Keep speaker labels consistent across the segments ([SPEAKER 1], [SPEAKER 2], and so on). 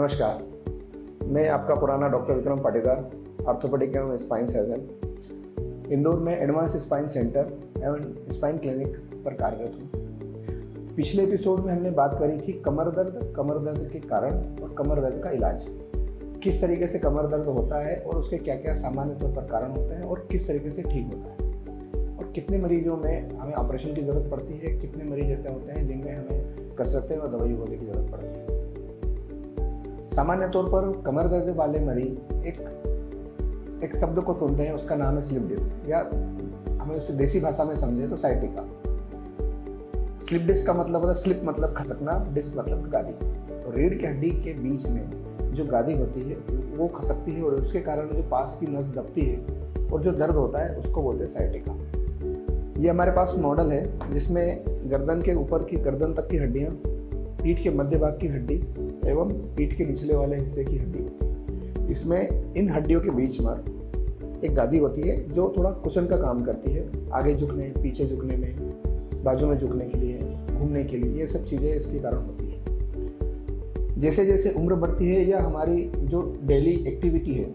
[SPEAKER 1] नमस्कार, मैं आपका पुराना डॉक्टर विक्रम पाटीदार, ऑर्थोपेडिक एवं स्पाइन सर्जन, इंदौर में एडवांस स्पाइन सेंटर एवं स्पाइन क्लिनिक पर कार्यरत हूँ। पिछले एपिसोड में हमने बात करी थी कमर दर्द के कारण और कमर दर्द का इलाज। किस तरीके से कमर दर्द होता है और उसके क्या क्या सामान्य तौर पर कारण होते हैं और किस तरीके से ठीक होता है, और कितने मरीजों में हमें ऑपरेशन की ज़रूरत पड़ती है, कितने मरीज ऐसे होते हैं जिनमें हमें कसरतें और दवाई गोली की ज़रूरत पड़ती है। सामान्य तौर पर कमर दर्द वाले मरीज एक शब्द को सुनते हैं, उसका नाम है स्लिप डिस्क, या हमें उसे देसी भाषा में समझे तो साइटिका। स्लिप डिस्क का मतलब होता है, स्लिप मतलब खसकना, डिस्क मतलब गादी। तो रीढ़ की हड्डी के बीच में जो गादी होती है वो खसकती है और उसके कारण जो पास की नस दबती है और जो दर्द होता है उसको बोलते हैं साइटिका। ये हमारे पास मॉडल है जिसमें गर्दन के ऊपर की गर्दन तक की हड्डियाँ, पीठ के मध्य भाग की हड्डी एवं पीठ के निचले वाले हिस्से की हड्डी होती है। इसमें इन हड्डियों के बीच में एक गादी होती है जो थोड़ा कुशन का काम करती है, आगे झुकने, पीछे झुकने में, बाजू में झुकने के लिए, घूमने के लिए, ये सब चीज़ें इसके कारण होती है। जैसे जैसे उम्र बढ़ती है या हमारी जो डेली एक्टिविटी है,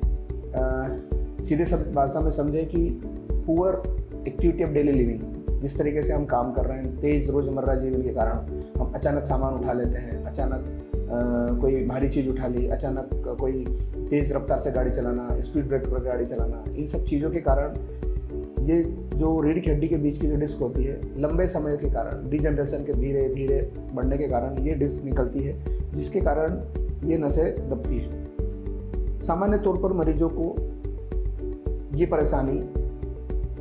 [SPEAKER 1] सीधे सब भाषा में समझे कि poor activity of daily living, जिस तरीके से हम काम कर रहे हैं, तेज़ रोज़मर्रा जीवन के कारण हम अचानक सामान उठा लेते हैं, अचानक कोई भारी चीज़ उठा ली, अचानक कोई तेज़ रफ्तार से गाड़ी चलाना, स्पीड ब्रेक पर गाड़ी चलाना, इन सब चीज़ों के कारण ये जो रीढ़ की हड्डी के बीच की जो डिस्क होती है, लंबे समय के कारण डिजनरेशन के धीरे धीरे बढ़ने के कारण ये डिस्क निकलती है, जिसके कारण ये नसें दबती है। सामान्य तौर पर मरीजों को ये परेशानी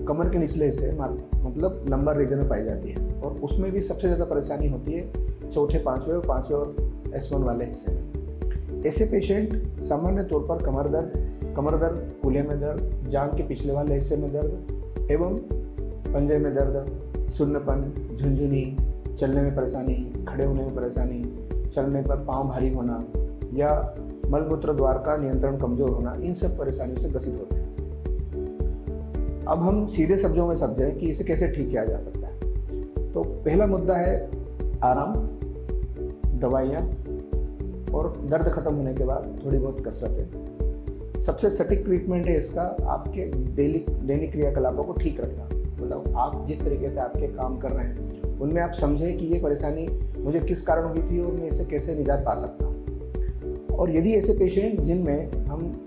[SPEAKER 1] कमर के निचले हिस्से मतलब लंबर रीजन में पाई जाती है, और उसमें भी सबसे ज़्यादा परेशानी होती है चौथे, पाँचवें और S1 वाले हिस्से में। ऐसे पेशेंट सामान्य तौर पर कमर दर्द, कूल्हे में दर्द, जांघ के पिछले वाले हिस्से में दर्द एवं पंजे में दर्द, सुन्नपन, झुनझुनी, चलने में परेशानी, खड़े होने में परेशानी, चलने पर पाँव भारी होना या मलमूत्र द्वार का नियंत्रण कमजोर होना, इन सब परेशानियों से ग्रसित होते हैं। अब हम सीधे शब्दों में समझें कि इसे कैसे ठीक किया जा सकता है। तो पहला मुद्दा है आराम, दवाइयाँ और दर्द खत्म होने के बाद थोड़ी बहुत कसरतें। सबसे सटीक ट्रीटमेंट है इसका आपके दैनिक क्रियाकलापों को ठीक रखना। मतलब आप जिस तरीके से आपके काम कर रहे हैं उनमें आप समझें कि ये परेशानी मुझे किस कारण हुई थी और मैं इससे कैसे निजात पा सकता हूँ। और यदि ऐसे पेशेंट जिनमें हम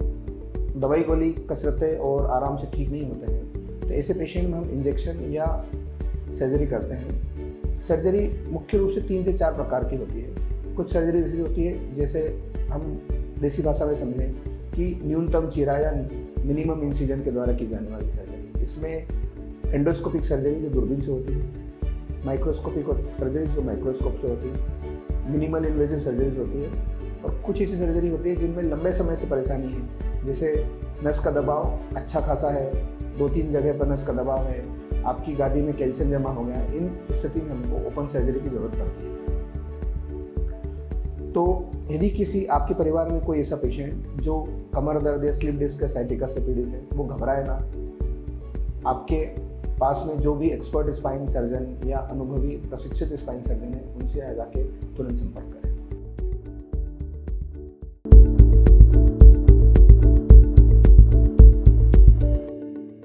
[SPEAKER 1] दवाई गोली, कसरतें और आराम से ठीक नहीं होते हैं, तो ऐसे पेशेंट में हम इंजेक्शन या सर्जरी करते हैं। सर्जरी मुख्य रूप से 3 से 4 प्रकार की होती है। कुछ सर्जरी ऐसी होती है जैसे हम देसी भाषा में समझें कि न्यूनतम चीरा या मिनिमम इंसिजन के द्वारा की जाने वाली सर्जरी। इसमें एंडोस्कोपिक सर्जरी जो दूरबीन से होती है, माइक्रोस्कोपिक सर्जरी जो माइक्रोस्कोप से होती है, मिनिमल इन्वेजिव सर्जरीज होती है, और कुछ ऐसी सर्जरी होती है जिनमें लंबे समय से परेशानी है, जैसे नस का दबाव अच्छा खासा है, 2-3 जगह पर नस का दबाव है, आपकी गादी में कैल्शियम जमा हो गया। इन स्थिति में हमको ओपन सर्जरी की जरूरत पड़ती है। तो यदि किसी आपके परिवार में कोई ऐसा पेशेंट जो कमर दर्द या स्लिप डिस्क या साइटिका से पीड़ित है, वो घबराए ना। आपके पास में जो भी एक्सपर्ट स्पाइन सर्जन या अनुभवी प्रशिक्षित स्पाइन सर्जन है, उनसे जाके तुरंत संपर्क करें।